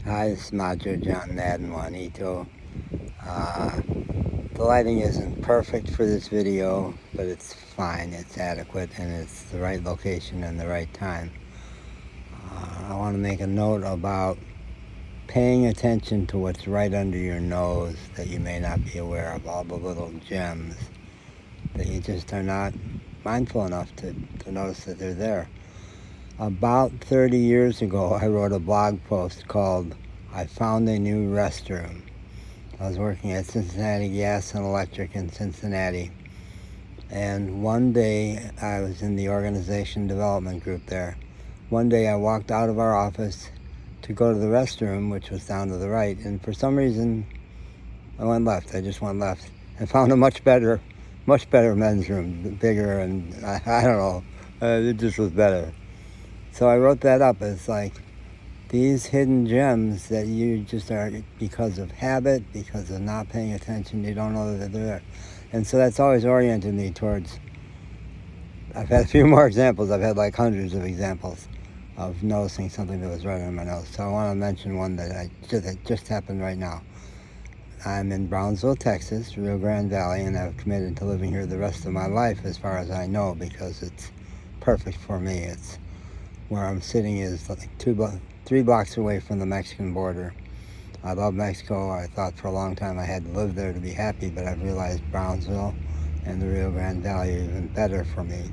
Hi, this is Majo John Madden Juanito. The lighting isn't perfect for this video, but it's fine, it's adequate, and it's the right location and the right time. I want to make a note about paying attention to what's right under your nose that you may not be aware of, all the little gems that you just are not mindful enough to notice that they're there. About 30 years ago, I wrote a blog post called I Found a New Restroom. I was working at Cincinnati Gas and Electric in Cincinnati, and one day I was in the organization development group there. One day I walked out of our office to go to the restroom, which was down to the right, and for some reason I went left. I just went left and found a much better men's room, bigger, and I don't know, it just was better. So I wrote that up as like these hidden gems that you just are, because of habit, because of not paying attention, you don't know that they're there. And so that's always oriented me towards, I've had a few more examples. I've had like hundreds of examples of noticing something that was right on my nose. So I want to mention one that just happened right now. I'm in Brownsville, Texas, Rio Grande Valley, and I've committed to living here the rest of my life as far as I know, because it's perfect for me. It's where I'm sitting is like 3 blocks away from the Mexican border. I love Mexico. I thought for a long time I had to live there to be happy, but I've realized Brownsville and the Rio Grande Valley are even better for me.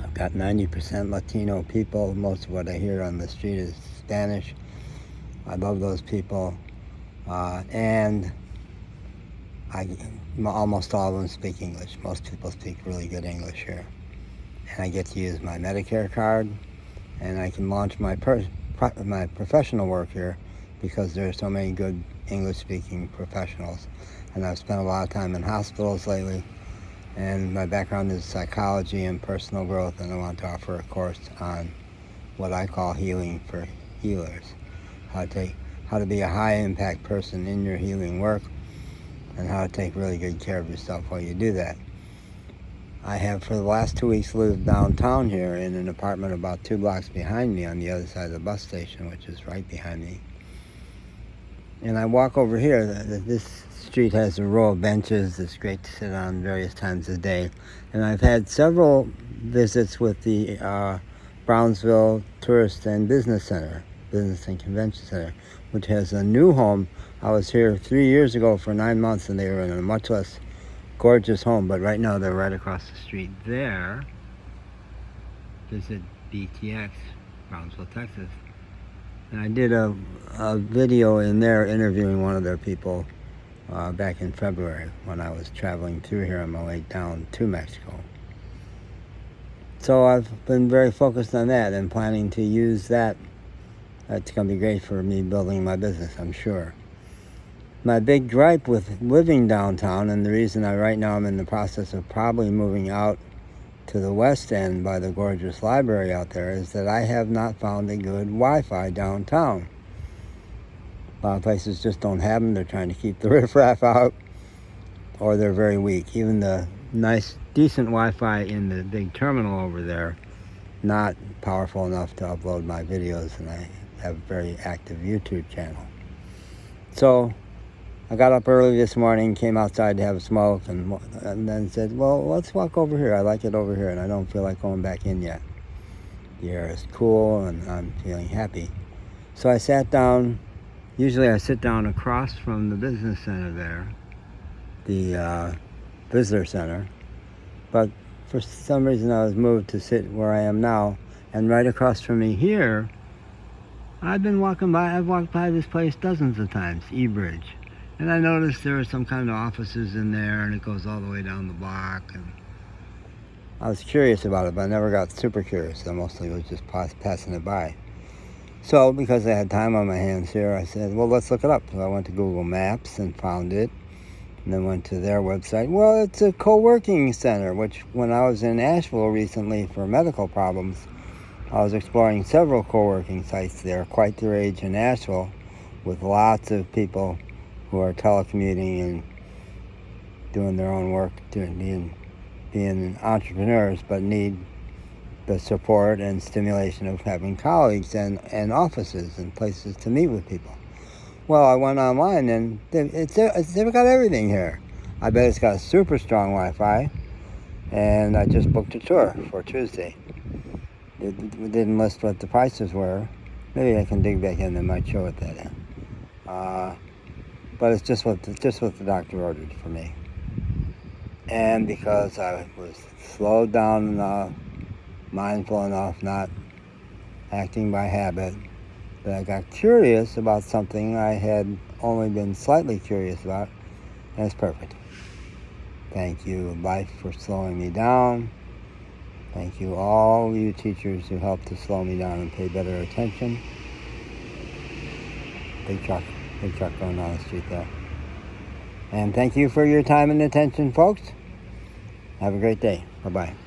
I've got 90% Latino people. Most of what I hear on the street is Spanish. I love those people. And almost all of them speak English. Most people speak really good English here. And I get to use my Medicare card, and I can launch my professional work here because there are so many good English-speaking professionals. And I've spent a lot of time in hospitals lately, and my background is psychology and personal growth, and I want to offer a course on what I call healing for healers, how to be a high-impact person in your healing work, and how to take really good care of yourself while you do that. I have for the last 2 weeks lived downtown here in an apartment about 2 blocks behind me on the other side of the bus station, which is right behind me. And I walk over here. This street has a row of benches. It's great to sit on various times of the day. And I've had several visits with the Brownsville Tourist and Business and Convention Center, which has a new home. I was here 3 years ago for 9 months, and they were in a much less gorgeous home, but right now they're right across the street there. Visit BTX, Brownsville, Texas. And I did a video in there interviewing one of their people back in February when I was traveling through here on my way down to Mexico. So I've been very focused on that and planning to use that. That's going to be great for me building my business, I'm sure. My big gripe with living downtown, and the reason right now I'm in the process of probably moving out to the west end by the gorgeous library out there, is that I have not found a good Wi-Fi downtown. A lot of places just don't have them. They're trying to keep the riffraff out, or they're very weak. Even the nice, decent Wi-Fi in the big terminal over there, not powerful enough to upload my videos, and I have a very active YouTube channel. So I got up early this morning, came outside to have a smoke, and then said, well, let's walk over here. I like it over here, and I don't feel like going back in yet. The air is cool, and I'm feeling happy. So I sat down. Usually I sit down across from the business center there, the visitor center. But for some reason I was moved to sit where I am now, and right across from me here, I've walked by this place dozens of times, eBridge. And I noticed there were some kind of offices in there, and it goes all the way down the block. And I was curious about it, but I never got super curious. I mostly was just passing it by. So because I had time on my hands here, I said, well, let's look it up. So I went to Google Maps and found it, and then went to their website. Well, it's a co-working center, which when I was in Asheville recently for medical problems, I was exploring several co-working sites there, quite the rage in Asheville, with lots of people who are telecommuting and doing their own work, being entrepreneurs, but need the support and stimulation of having colleagues and offices and places to meet with people. Well, I went online and they've got everything here. I bet it's got super strong Wi-Fi, and I just booked a tour for Tuesday. It didn't list what the prices were. Maybe I can dig back in and might show it that in. But it's just what the doctor ordered for me. And because I was slowed down enough, mindful enough, not acting by habit, that I got curious about something I had only been slightly curious about, and it's perfect. Thank you, life, for slowing me down. Thank you, all you teachers who helped to slow me down and pay better attention. Big truck going down the street there. And thank you for your time and attention, folks. Have a great day. Bye-bye.